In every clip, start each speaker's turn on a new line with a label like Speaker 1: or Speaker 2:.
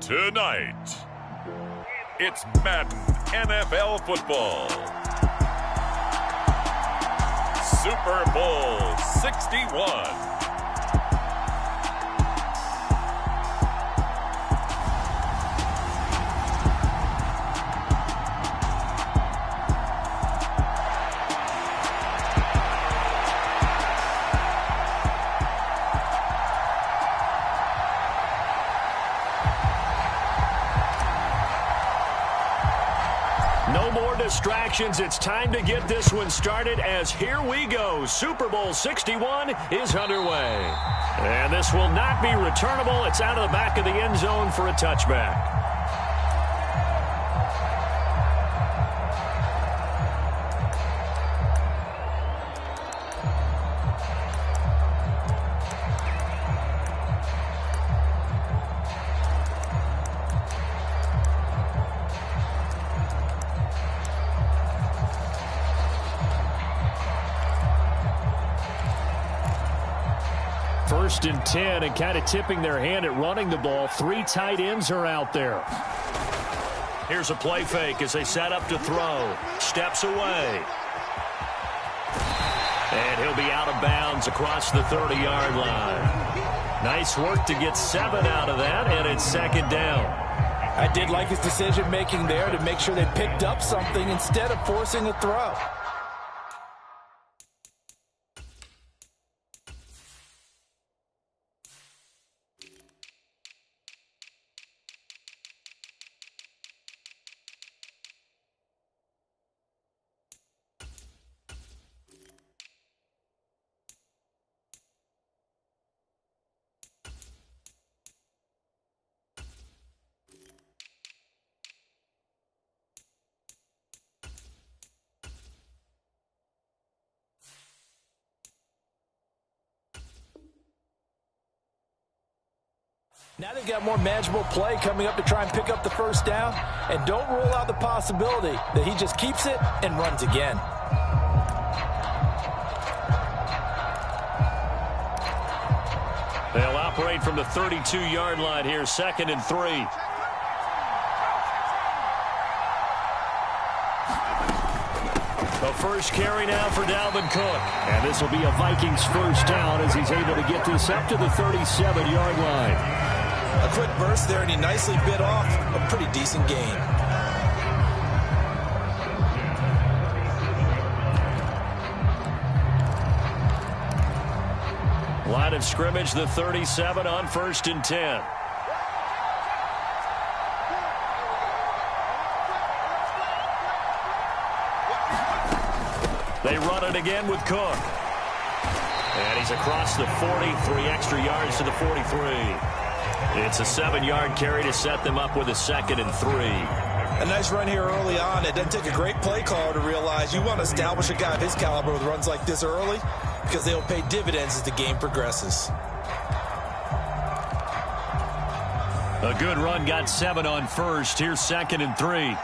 Speaker 1: Tonight, it's Madden NFL football. Super Bowl 61.
Speaker 2: No more distractions. It's time to get this one started as here we go. Super Bowl 61 is underway. And this will not be returnable. It's out of the back of the end zone for a touchback. First and 10, and kind of tipping their hand at running the ball. Three tight ends are out there. Here's a play fake as they set up to throw. Steps away. And he'll be out of bounds across the 30-yard line. Nice work to get 7 out of that, and it's second down.
Speaker 3: I did like his decision-making there to make sure they picked up something instead of forcing a throw. Now they've got more manageable play coming up to try and pick up the first down. And don't rule out the possibility that he just keeps it and runs again.
Speaker 2: They'll operate from the 32-yard line here, second and 3. The first carry now for Dalvin Cook. And this will be a Vikings first down as he's able to get this up to the 37-yard line.
Speaker 3: A quick burst there, and he nicely bit off a pretty decent gain.
Speaker 2: Line of scrimmage, the 37 on first and 10. They run it again with Cook. And he's across the 40, 3 extra yards to the 43. It's a 7-yard carry to set them up with a second and 3.
Speaker 3: A nice run here early on. It doesn't take a great play caller to realize you want to establish a guy of his caliber with runs like this early because they'll pay dividends as the game progresses.
Speaker 2: A good run, got 7 on first. Here's second and 3.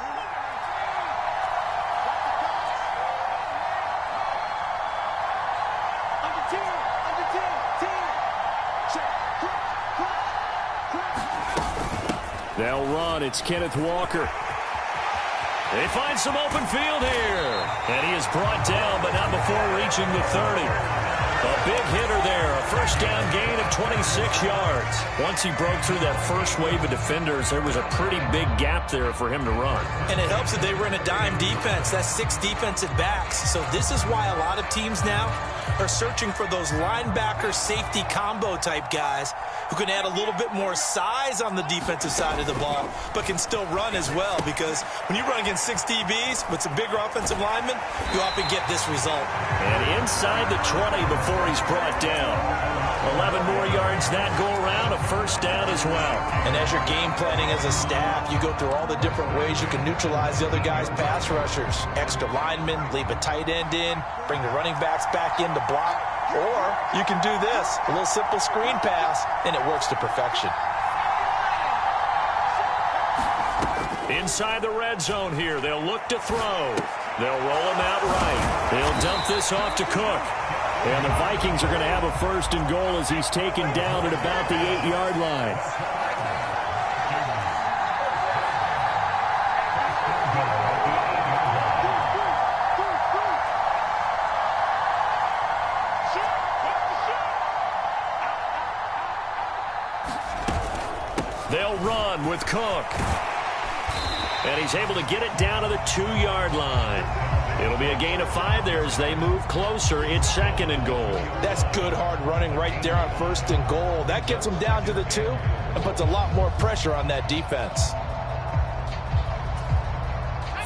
Speaker 2: They'll run. It's Kenneth Walker. They find some open field here. And he is brought down, but not before reaching the 30. A big hitter there. A first down gain of 26 yards. Once he broke through that first wave of defenders, there was a pretty big gap there for him to run.
Speaker 3: And it helps that they were in a dime defense. That's 6 defensive backs. So this is why a lot of teams now are searching for those linebacker safety combo type guys who can add a little bit more size on the defensive side of the ball, but can still run as well, because when you run against 6 DBs with some bigger offensive linemen, you often get this result.
Speaker 2: And inside the 20 before he's brought down. 11 more yards that go around, a first down as well.
Speaker 3: And as you're game planning as a staff, you go through all the different ways you can neutralize the other guy's pass rushers. Extra linemen, leave a tight end in, bring the running backs back in to block. Or you can do this, a little simple screen pass, and it works to perfection.
Speaker 2: Inside the red zone here, they'll look to throw. They'll roll him out right. They'll dump this off to Cook. And the Vikings are going to have a first and goal as he's taken down at about the 8-yard line. They'll run with Cook. And he's able to get it down to the 2-yard line. It'll be a gain of 5 there as they move closer. It's 2nd and goal.
Speaker 3: That's good hard running right there on 1st and goal. That gets them down to the 2 and puts a lot more pressure on that defense.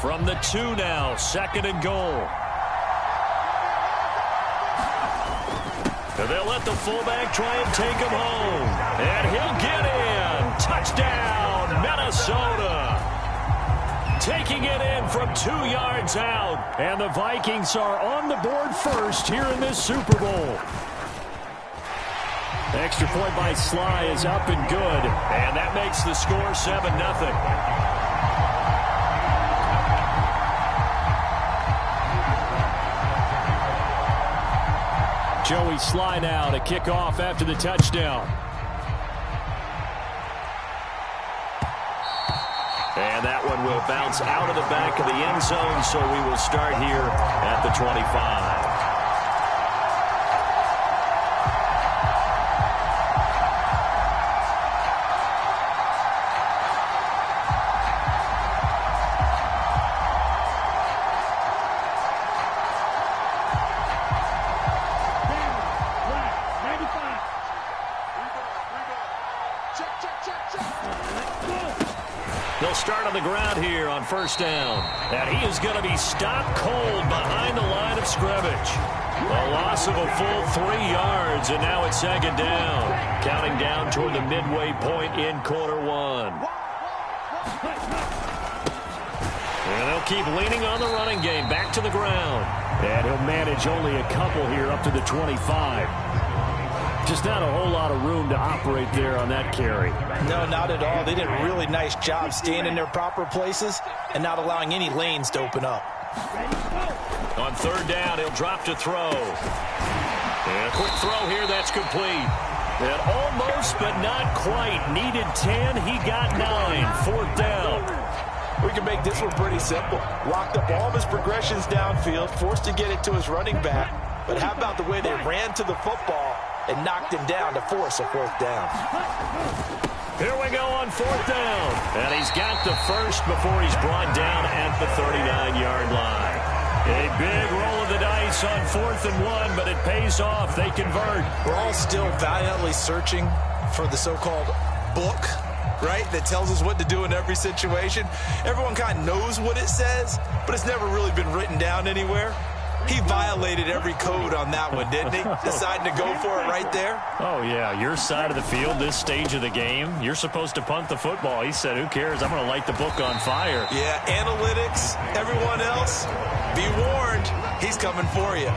Speaker 2: From the 2 now, 2nd and goal. And they'll let the fullback try and take him home. And he'll get in. Touchdown, Minnesota. Taking it in from 2 yards out. And the Vikings are on the board first here in this Super Bowl. Extra point by Sly is up and good. And that makes the score 7-0. Joey Sly now to kick off after the touchdown. And that one will bounce out of the back of the end zone, so we will start here at the 25. They'll start on the ground here on 1st down. And he is going to be stopped cold behind the line of scrimmage. A loss of a full 3 yards, and now it's 2nd down. Counting down toward the midway point in quarter 1. And they'll keep leaning on the running game. Back to the ground. And he'll manage only a couple here up to the 25. Just not a whole lot of room to operate there on that carry.
Speaker 3: No, not at all. They did a really nice job staying in their proper places and not allowing any lanes to open up.
Speaker 2: On 3rd down, he'll drop to throw. And a quick throw here, that's complete. And almost, but not quite. Needed 10, he got 9. 4th down.
Speaker 3: We can make this one pretty simple. Locked up all of his progressions downfield, forced to get it to his running back. But how about the way they ran to the football and knocked him down to force a 4th down.
Speaker 2: Here we go on 4th down. And he's got the first before he's brought down at the 39-yard line. A big roll of the dice on 4th and 1, but it pays off. They convert.
Speaker 3: We're all still valiantly searching for the so-called book, right, that tells us what to do in every situation. Everyone kind of knows what it says, but it's never really been written down anywhere. He violated every code on that one, didn't he? Deciding to go for it right there.
Speaker 2: Oh, yeah. Your side of the field, this stage of the game, you're supposed to punt the football. He said, who cares? I'm going to light the book on fire.
Speaker 3: Yeah, analytics, everyone else, be warned. He's coming for you.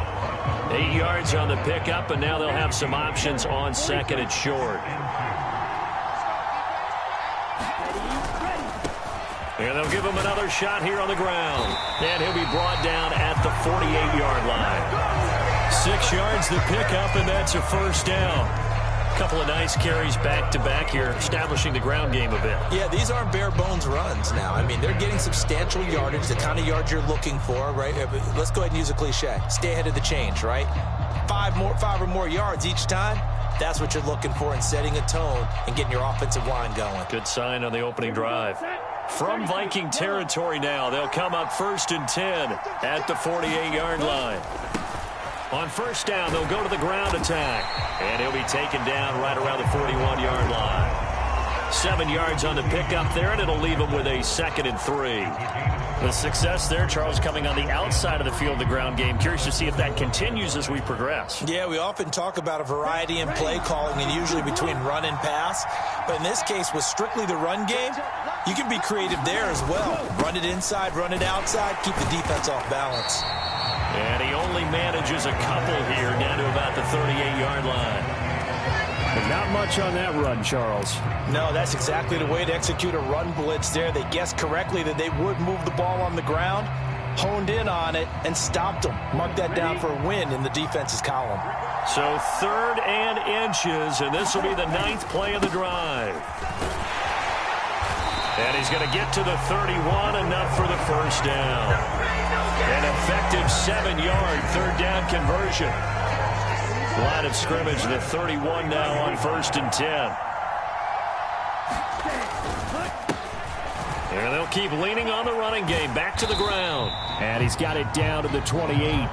Speaker 2: 8 yards on the pickup, and now they'll have some options on 2nd and short. And they'll give him another shot here on the ground. And he'll be brought down at the 48-yard line. 6 yards the pickup, and that's a 1st down. A couple of nice carries back-to-back here, establishing the ground game a bit.
Speaker 3: Yeah, these aren't bare-bones runs now. I mean, they're getting substantial yardage, the kind of yards you're looking for, right? Let's go ahead and use a cliche. Stay ahead of the change, right? 5 or more yards each time. That's what you're looking for in setting a tone and getting your offensive line going.
Speaker 2: Good sign on the opening drive. From Viking territory now, they'll come up 1st and 10 at the 48-yard line. On 1st down, they'll go to the ground attack. And he'll be taken down right around the 41-yard line. 7 yards on the pickup there, and it'll leave him with a 2nd and 3. The success there, Charles, coming on the outside of the field, the ground game. Curious to see if that continues as we progress.
Speaker 3: Yeah, we often talk about a variety in play calling and usually between run and pass. But in this case, with strictly the run game, you can be creative there as well. Run it inside, run it outside, keep the defense off balance.
Speaker 2: And he only manages a couple here down to about the 38-yard line. But not much on that run, Charles.
Speaker 3: No, that's exactly the way to execute a run blitz there. They guessed correctly that they would move the ball on the ground, honed in on it, and stopped them. Mark that down for a win in the defense's column.
Speaker 2: So 3rd and inches, and this will be the 9th play of the drive. And he's going to get to the 31, enough for the 1st down. An effective 7-yard 3rd down conversion. Line of scrimmage, the 31 now on 1st and 10. And they'll keep leaning on the running game. Back to the ground. And he's got it down to the 28.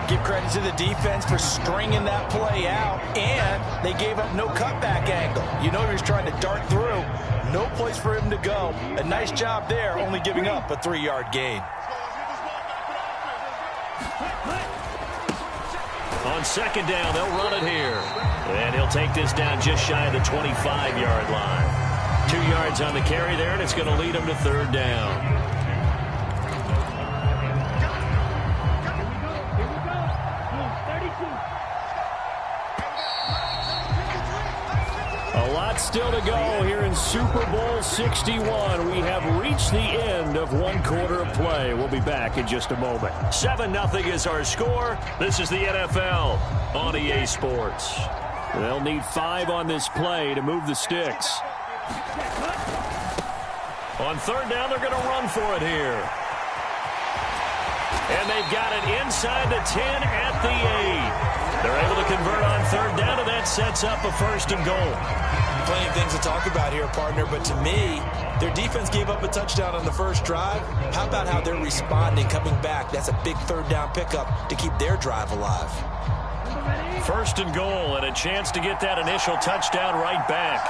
Speaker 3: Give credit to the defense for stringing that play out, and they gave up no cutback angle. You know he was trying to dart through. No place for him to go. A nice job there, only giving up a 3-yard gain.
Speaker 2: On second down, they'll run it here. And he'll take this down just shy of the 25-yard line. 2 yards on the carry there, and it's going to lead him to third down. A lot still to go here in Super Bowl 61. We have reached the end of one quarter of play. We'll be back in just a moment. 7-0 is our score. This is the NFL on EA Sports. They'll need 5 on this play to move the sticks. On third down, they're going to run for it here. And they've got it inside the 10 at the 8. They're able to convert on third down, and that sets up a first and goal.
Speaker 3: Plenty of things to talk about here, partner, but to me, their defense gave up a touchdown on the first drive. How about how they're responding, coming back? That's a big third down pickup to keep their drive alive.
Speaker 2: First and goal, and a chance to get that initial touchdown right back.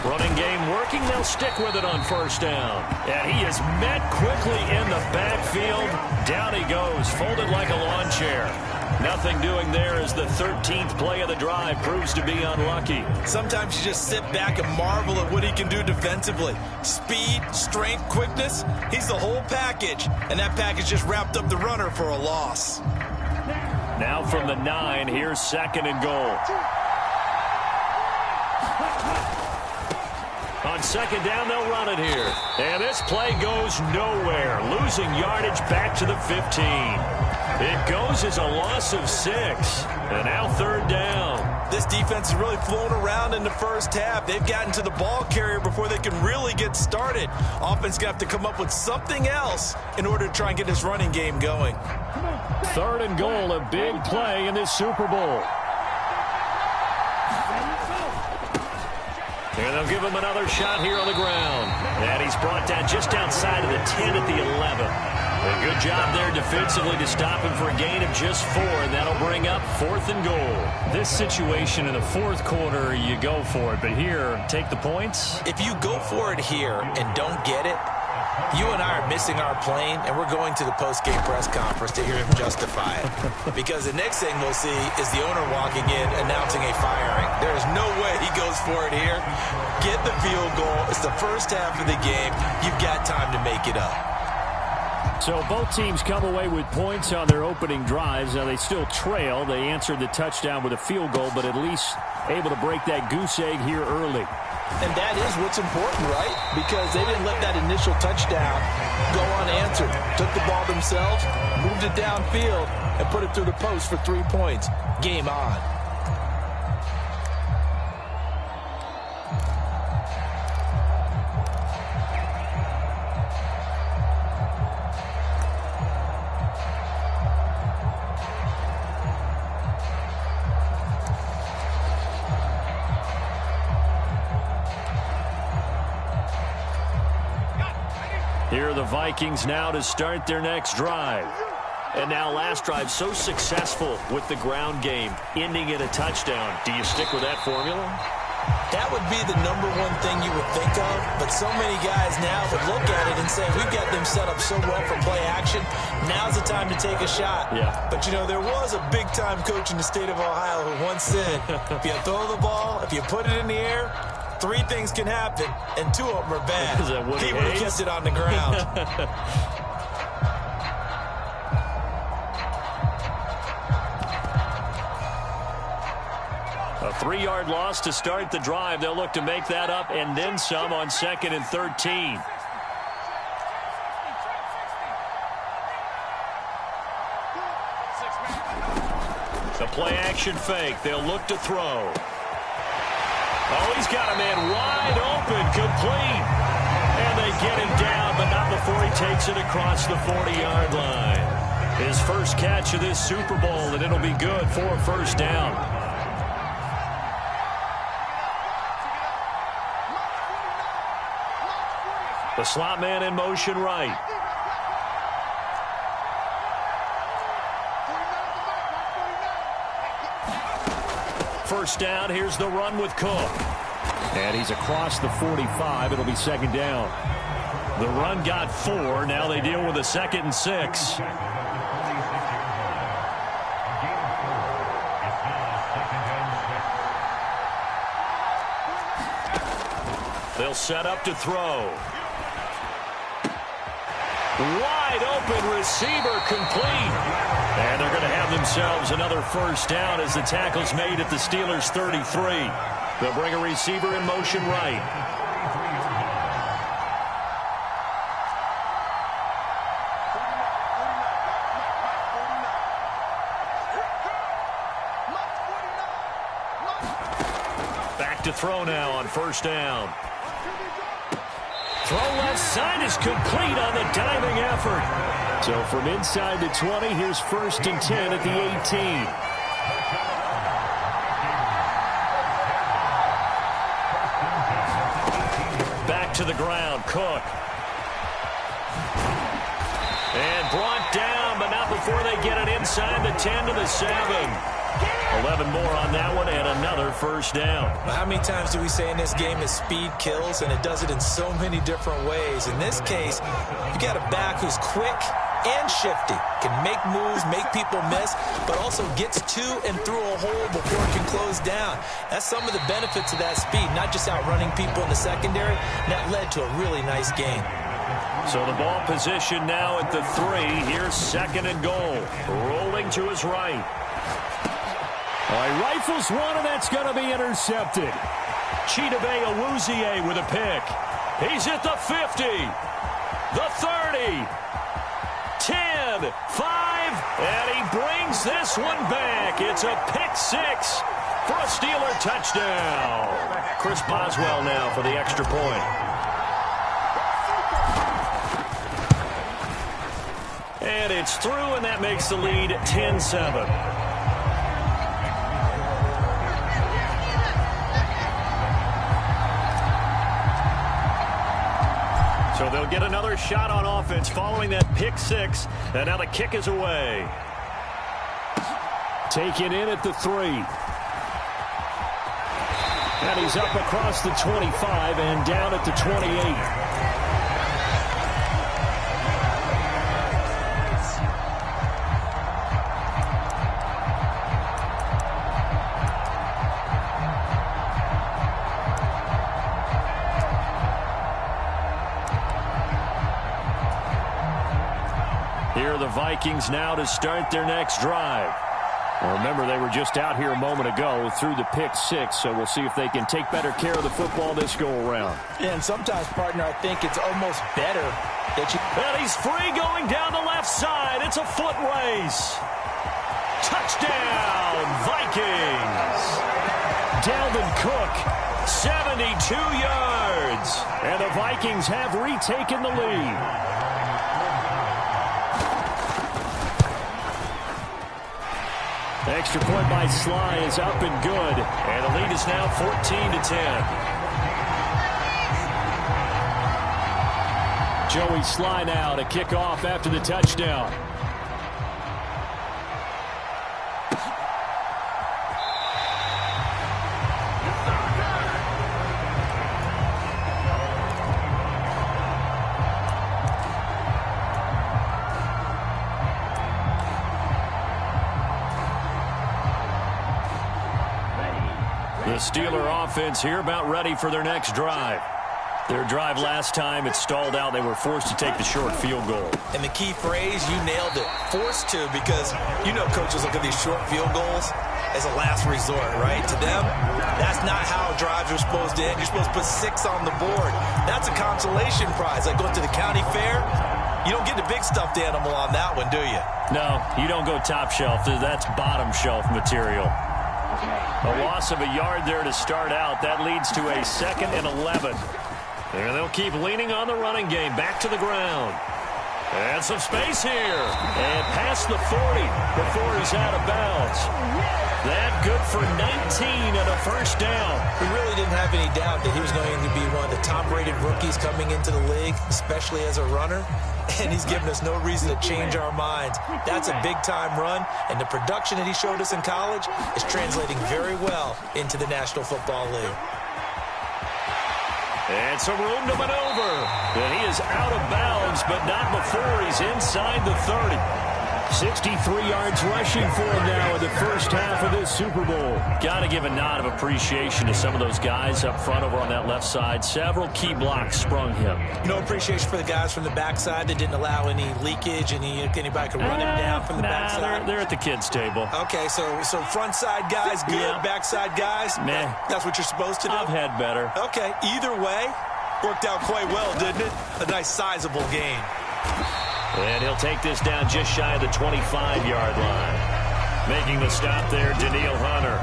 Speaker 2: Running game working. They'll stick with it on first down. And he is met quickly in the backfield. Down he goes, folded like a lawn chair. Nothing doing there as the 13th play of the drive proves to be unlucky.
Speaker 3: Sometimes you just sit back and marvel at what he can do defensively. Speed, strength, quickness, he's the whole package. And that package just wrapped up the runner for a loss.
Speaker 2: Now from the 9, here's second and goal. On second down, they'll run it here. And this play goes nowhere. Losing yardage back to the 15. It goes as a loss of 6. And now third down.
Speaker 3: This defense has really flown around in the first half. They've gotten to the ball carrier before they can really get started. Offense going to have to come up with something else in order to try and get this running game going.
Speaker 2: Third and goal, a big play in this Super Bowl. And they'll give him another shot here on the ground. And he's brought down just outside of the 10 at the 11. A good job there defensively to stop him for a gain of just 4, and that'll bring up fourth and goal. This situation in the fourth quarter, you go for it. But here, take the points.
Speaker 3: If you go for it here and don't get it, you and I are missing our plane, and we're going to the post-game press conference to hear him justify it. Because the next thing we'll see is the owner walking in announcing a firing. There is no way he goes for it here. Get the field goal. It's the first half of the game. You've got time to make it up.
Speaker 2: So both teams come away with points on their opening drives. Now they still trail. They answered the touchdown with a field goal, but at least able to break that goose egg here early.
Speaker 3: And that is what's important, right? Because they didn't let that initial touchdown go unanswered. Took the ball themselves, moved it downfield, and put it through the post for 3 points. Game on.
Speaker 2: Here are the Vikings now to start their next drive. And now last drive so successful with the ground game, ending in a touchdown. Do you stick with that formula?
Speaker 3: That would be the #1 thing you would think of, but so many guys now would look at it and say, we've got them set up so well for play action, now's the time to take a shot.
Speaker 2: Yeah.
Speaker 3: But, you know, there was a big-time coach in the state of Ohio who once said, if you throw the ball, if you put it in the air, 3 things can happen, and 2 of them are bad. He would have kept it on the ground.
Speaker 2: A 3-yard loss to start the drive. They'll look to make that up and then some on 2nd and 13. The play-action fake. They'll look to throw. Oh, he's got a man wide open, complete. And they get him down, but not before he takes it across the 40-yard line. His first catch of this Super Bowl, and it'll be good for a first down. The slot man in motion right. First down, here's the run with Cook. And he's across the 45. It'll be second down. The run got 4. Now they deal with a 2nd and 6. They'll set up to throw. Wide open receiver complete. And they're going to have themselves another first down as the tackle's made at the Steelers' 33. They'll bring a receiver in motion right. Back to throw now on first down. Throw left side is complete on the diving effort. So from inside the 20, here's 1st and 10 at the 18. Back to the ground, Cook. And brought down, but not before they get it inside the 10 to the 7. 11 more on that one and another first down.
Speaker 3: Well, how many times do we say in this game that speed kills, and it does it in so many different ways? In this case, you got a back who's quick and shifty, can make moves, make people miss, but also gets to and through a hole before it can close down. That's some of the benefits of that speed, not just outrunning people in the secondary. That led to a really nice game.
Speaker 2: So the ball position now at the 3. Here's 2nd and goal. Rolling to his right.
Speaker 4: All right, rifles one, and that's going to be intercepted.
Speaker 2: Chidobe Awuzie with a pick. He's at the 50, the 30, 10, 5, and he brings this one back. It's a pick 6 for a Steeler touchdown. Chris Boswell now for the extra point. And it's through, and that makes the lead 10-7. So they'll get another shot on offense following that pick 6. And now the kick is away.
Speaker 4: Taken in at the 3. And he's up across the 25 and down at the 28.
Speaker 2: Vikings now to start their next drive.
Speaker 4: Well, remember, they were just out here a moment ago through the pick 6, so we'll see if they can take better care of the football this go-around.
Speaker 3: Yeah, and sometimes, partner, I think it's almost better that you...
Speaker 2: And he's free going down the left side. It's a foot race. Touchdown, Vikings. Dalvin Cook, 72 yards.
Speaker 4: And the Vikings have retaken the lead. Extra point by Sly is up and good.
Speaker 2: And the lead is now 14-10.
Speaker 4: Joey Sly now to kick off after the touchdown.
Speaker 2: The Steeler offense here about ready for their next drive. Their drive last time, it stalled out. They were forced to take the short field goal.
Speaker 3: And the key phrase, you nailed it, forced to, because you know coaches look at these short field goals as a last resort, right? To them, that's not how drives are supposed to end. You're supposed to put 6 on the board. That's a consolation prize. Like going to the county fair, you don't get the big stuffed animal on that one, do you?
Speaker 2: No, you don't go top shelf. That's bottom shelf material. A loss of a yard there to start out. That leads to a 2nd and 11. And they'll keep leaning on the running game. Back to the ground. And some space here. And past the 40 before he's out of bounds. That good for 19 and a first down.
Speaker 3: We really didn't have any doubt that he was going to be one of the top-rated rookies coming into the league, especially as a runner. And he's given us no reason to change our minds. That's a big-time run, and the production that he showed us in college is translating very well into the National Football League.
Speaker 2: And some room to maneuver. And he is out of bounds, but not before he's inside the 30. 63 yards rushing for him now in the first half of this Super Bowl. Got to give a nod of appreciation to some of those guys up front over on that left side. Several key blocks sprung him.
Speaker 3: No appreciation for the guys from the backside that didn't allow any leakage, anybody could run him down from the backside.
Speaker 2: They're at the kids' table.
Speaker 3: Okay, so front side guys good,
Speaker 2: yeah.
Speaker 3: Backside guys,
Speaker 2: meh.
Speaker 3: That's what you're supposed to do?
Speaker 2: I've had better.
Speaker 3: Okay, either way, worked out quite well, didn't it? A nice sizable gain.
Speaker 2: And he'll take this down just shy of the 25-yard line. Making the stop there, Daniil Hunter.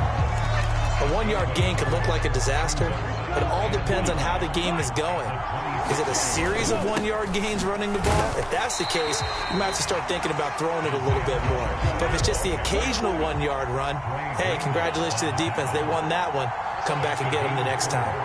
Speaker 3: A 1-yard gain could look like a disaster, but it all depends on how the game is going. Is it a series of 1-yard gains running the ball? If that's the case, you might have to start thinking about throwing it a little bit more. But if it's just the occasional 1-yard run, hey, congratulations to the defense. They won that one. Come back and get them the next time.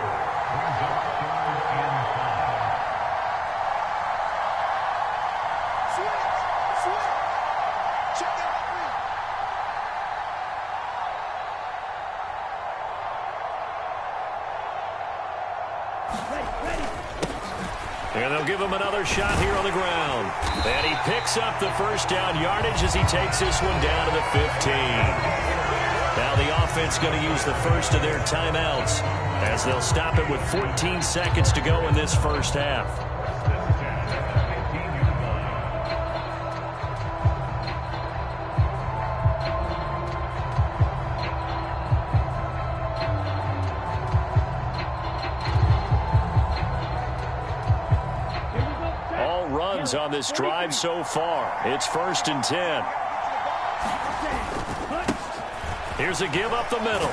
Speaker 2: And they'll give him another shot here on the ground. And he picks up the first down yardage as he takes this one down to the 15. Now the offense going to use the first of their timeouts as they'll stop it with 14 seconds to go in this first half. On this drive so far. It's 1st and 10. Here's a give up the middle.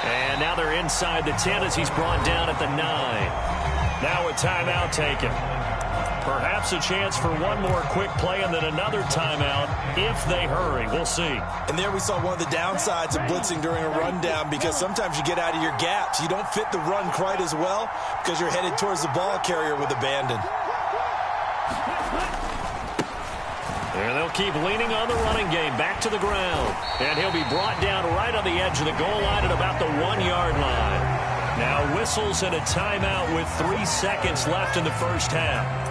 Speaker 2: And now they're inside the 10 as he's brought down at the 9. Now a timeout taken. Perhaps a chance for one more quick play and then another timeout if they hurry. We'll see.
Speaker 3: And there we saw one of the downsides of blitzing during a rundown, because sometimes you get out of your gaps. You don't fit the run quite as well because you're headed towards the ball carrier with abandon.
Speaker 2: And they'll keep leaning on the running game back to the ground. And he'll be brought down right on the edge of the goal line at about the 1-yard line. Now whistles and a timeout with 3 seconds left in the first half.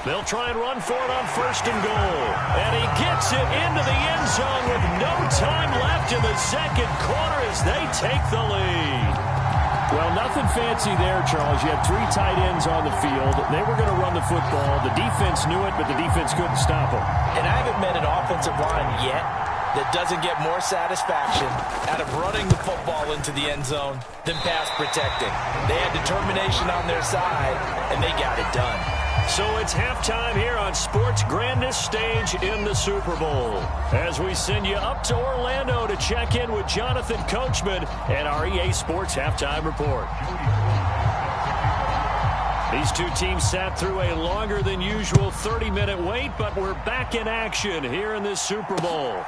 Speaker 2: They'll try and run for it on 1st and goal. And he gets it into the end zone with no time left in the second quarter as they take the lead.
Speaker 4: Well, nothing fancy there, Charles. You had 3 tight ends on the field. They were going to run the football. The defense knew it, but the defense couldn't stop them.
Speaker 3: And I haven't met an offensive line yet that doesn't get more satisfaction out of running the football into the end zone than pass protecting. They had determination on their side, and they got it done.
Speaker 2: So it's halftime here on sports' grandest stage in the Super Bowl. As we send you up to Orlando to check in with Jonathan Coachman and our EA Sports Halftime Report. These two teams sat through a longer than usual 30-minute wait, but we're back in action here in this Super Bowl.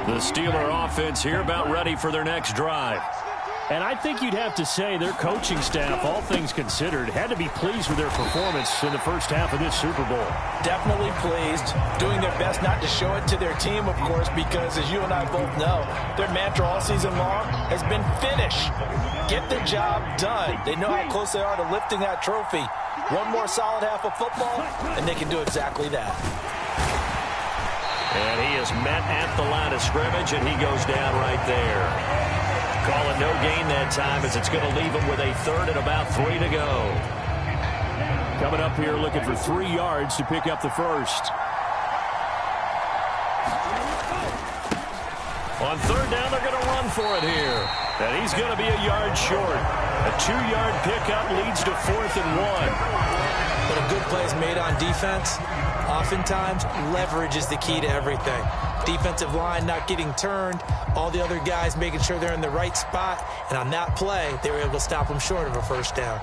Speaker 2: The Steeler offense here about ready for their next drive.
Speaker 4: And I think you'd have to say their coaching staff, all things considered, had to be pleased with their performance in the first half of this Super Bowl.
Speaker 3: Definitely pleased, doing their best not to show it to their team, of course, because as you and I both know, their mantra all season long has been finish. Get the job done. They know how close they are to lifting that trophy. One more solid half of football, and they can do exactly that.
Speaker 2: And he is met at the line of scrimmage, and he goes down right there. Call it no gain that time, as it's going to leave him with a third and about 3 to go.
Speaker 4: Coming up here looking for 3 yards to pick up the first.
Speaker 2: On third down, they're going to run for it here. And he's going to be a yard short. A 2-yard pickup leads to 4th and 1.
Speaker 3: But a good play is made on defense. Oftentimes, leverage is the key to everything. Defensive line not getting turned. All the other guys making sure they're in the right spot. And on that play, they were able to stop them short of a first down.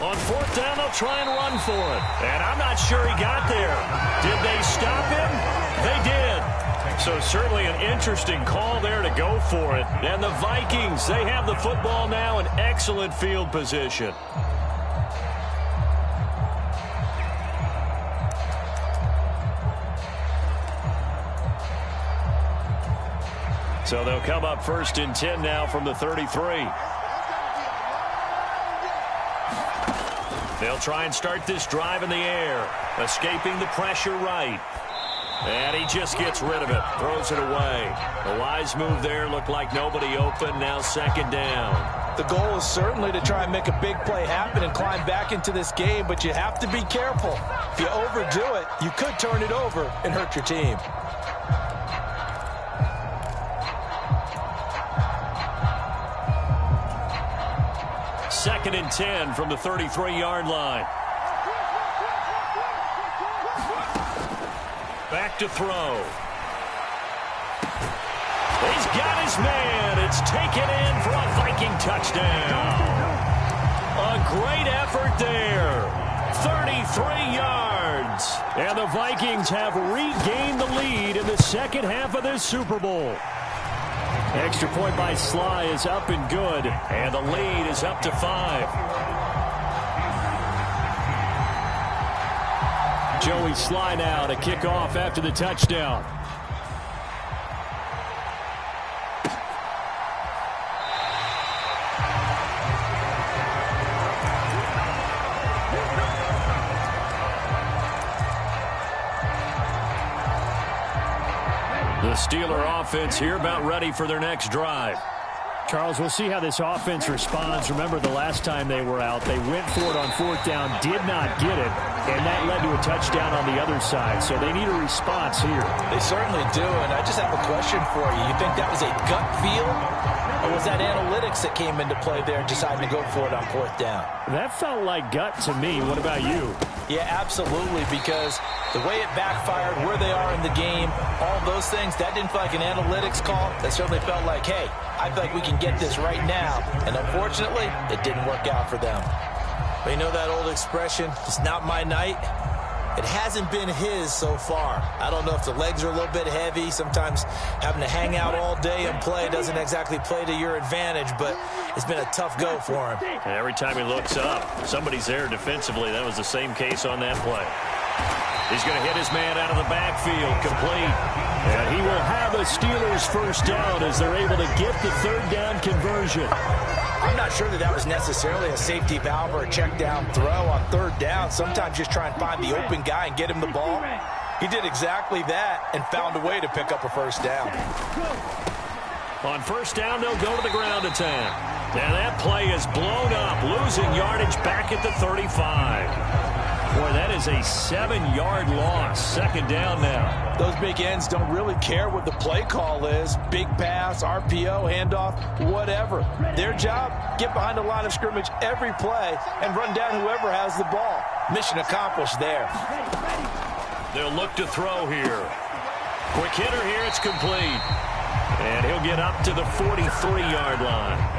Speaker 2: On fourth down, they'll try and run for it. And I'm not sure he got there. Did they stop him? They did. So certainly an interesting call there to go for it. And the Vikings, they have the football now in excellent field position. So they'll come up 1st and 10 now from the 33. They'll try and start this drive in the air, escaping the pressure right. And he just gets rid of it, throws it away. A wise move there, looked like nobody open, now 2nd down.
Speaker 3: The goal is certainly to try and make a big play happen and climb back into this game, but you have to be careful. If you overdo it, you could turn it over and hurt your team.
Speaker 2: Second and 10 from the 33-yard line. Back to throw. He's got his man. It's taken in for a Viking touchdown. A great effort there. 33 yards.
Speaker 4: And the Vikings have regained the lead in the second half of this Super Bowl. Extra point by Sly is up and good.
Speaker 2: And the lead is up to 5.
Speaker 4: Joey Sly now to kick off after the touchdown.
Speaker 2: The Steeler offense here about ready for their next drive.
Speaker 4: Charles, we'll see how this offense responds. Remember, the last time they were out, they went for it on 4th down, did not get it, and that led to a touchdown on the other side. So they need a response here.
Speaker 3: They certainly do, and I just have a question for you. You think that was a gut feel, or was that analytics that came into play there deciding to go for it on 4th down?
Speaker 4: That felt like gut to me. What about you?
Speaker 3: Yeah, absolutely, because the way it backfired, where they are in the game, all those things, that didn't feel like an analytics call. That certainly felt like, hey, I feel like we can get this right now. And unfortunately, it didn't work out for them. But you know that old expression, it's not my night? It hasn't been his so far. I don't know if the legs are a little bit heavy. Sometimes having to hang out all day and play doesn't exactly play to your advantage, but it's been a tough go for him.
Speaker 2: And every time he looks up, somebody's there defensively. That was the same case on that play. He's going to hit his man out of the backfield, complete.
Speaker 4: And he will have a Steelers first down as they're able to get the 3rd down conversion.
Speaker 3: I'm not sure that was necessarily a safety valve or a check down throw on 3rd down. Sometimes just try and find the open guy and get him the ball. He did exactly that and found a way to pick up a first down.
Speaker 2: On 1st down, they'll go to the ground attack. And that play is blown up, losing yardage back at the 35. Boy, that is a 7-yard loss. 2nd down now.
Speaker 3: Those big ends don't really care what the play call is. Big pass, RPO, handoff, whatever. Their job, get behind the line of scrimmage every play and run down whoever has the ball. Mission accomplished there.
Speaker 2: They'll look to throw here. Quick hitter here, it's complete. And he'll get up to the 43-yard line.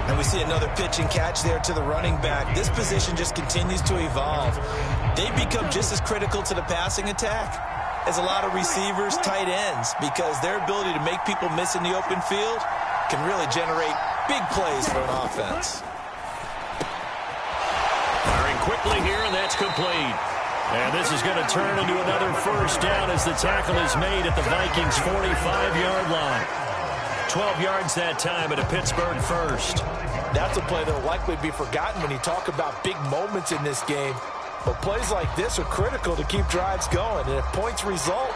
Speaker 3: And we see another pitch and catch there to the running back. This position just continues to evolve. They become just as critical to the passing attack as a lot of receivers, tight ends, because their ability to make people miss in the open field can really generate big plays for an offense.
Speaker 2: Firing quickly here, and that's complete. And this is going to turn into another first down as the tackle is made at the Vikings' 45-yard line. 12 yards that time at a Pittsburgh first.
Speaker 3: That's a play that will likely be forgotten when you talk about big moments in this game. But plays like this are critical to keep drives going. And if points result,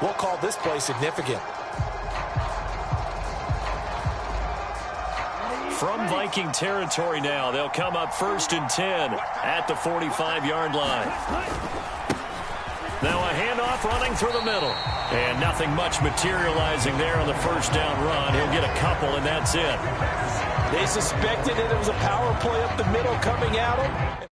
Speaker 3: we'll call this play significant.
Speaker 2: From Viking territory now, they'll come up 1st and 10 at the 45-yard line. Now a handoff running through the middle. And nothing much materializing there on the first down run. He'll get a couple, and that's it.
Speaker 3: They suspected that it was a power play up the middle coming at him.